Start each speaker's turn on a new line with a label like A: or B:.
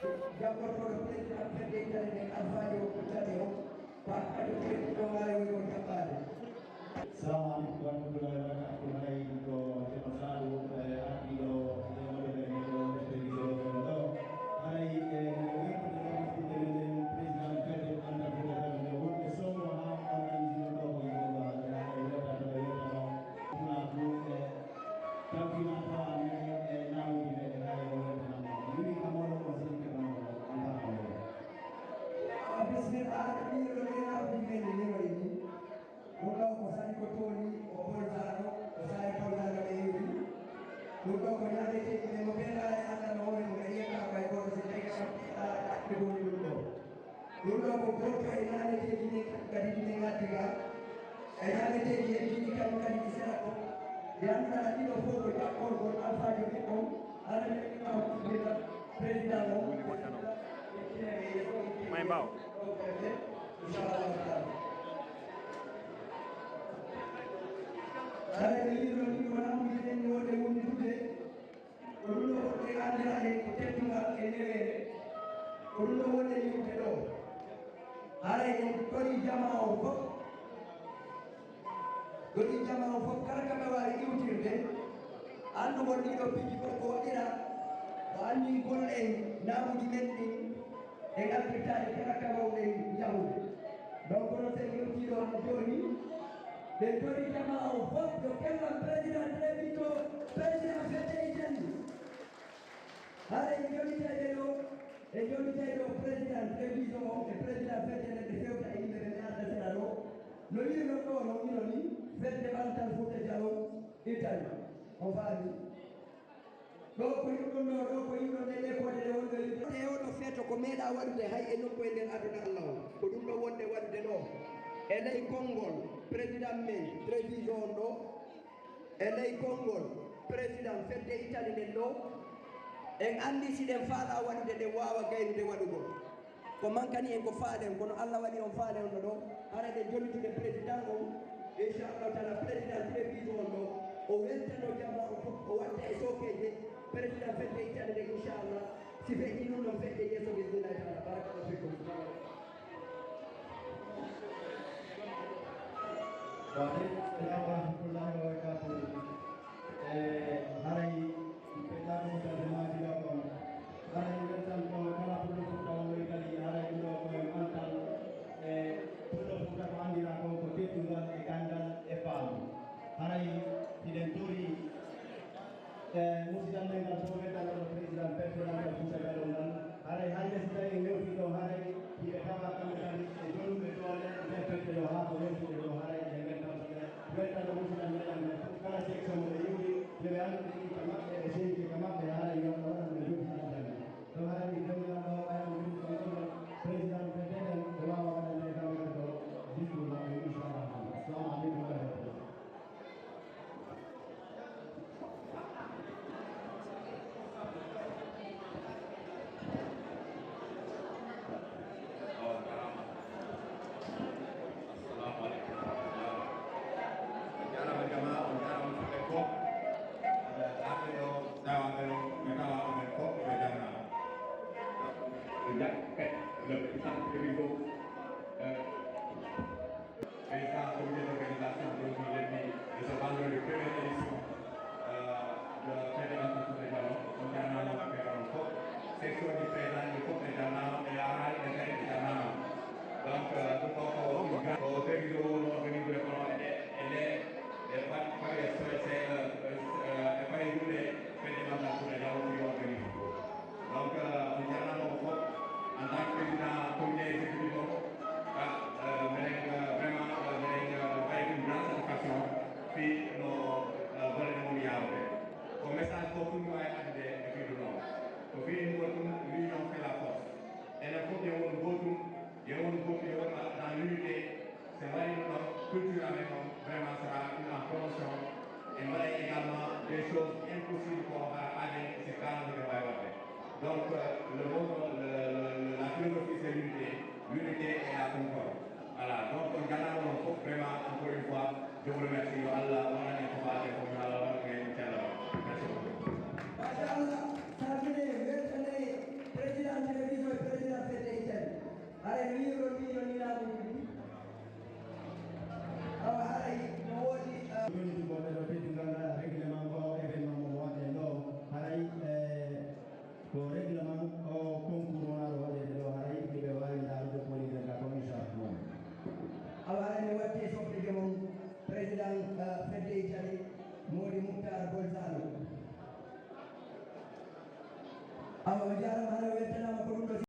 A: Jabotoro président fedde italienne alfaji o kutade o pat ado président wawi woni on jabbade.
B: Assalamualaikum warahmatullahi wabarakatuh. Hai ko Cepat Selalu Adido Demodo Televisio Foto. Hai Presiden Federal Anda Federal Dewan semua orang di Indo
C: Main bau.
A: Godi jama o fof kala kamɓe wawi iwtirde anndugol ɗiɗo piji fof ko waɗira o anndi golle en naamuji men ɗin e ngaltirtaade kala ka wawɗe yahude donc no sen iwtiɗo no jooni ɓe tori jama o fof yo kellam président trévito président fedde itali haɗa e joniteɗe ɗo e joniteɗo président tréviso o e président fedde nde fewta e yimɓe ɓe ɓe arda sera ɗo no wino ɗo no wino ni fedde ɓantal Fouta Djallon Italie o faami ɗo ko yimɗon ɗo ko yimɗon nde lekode ɗe wonɓe e oɗo feeto ko meeɗa waɗude hay e nokku e nder aduna Allah o ko ɗum ɗo wonde waɗude ɗo e ley konngol président men Treviso on ɗo e ley konngol président fedde Italie nden ɗo en anndi siɗen faaɗa waɗude ɗen wawa gaynude waɗugol ko mankani en ko faalen kono Allah waɗi on faale on ɗo hara ɗe jolitude président on inchallahu taala président Treviso on ɗo o weltano jamma o fof o watta e sokeje président fedde Italie nde inchallah si feƴƴi ɗum ɗon feƴƴe yeeso bismillahi taala barakallahu fikum.
B: Waalaikumsalam warahmatullahi wabarakatuh. Hari kita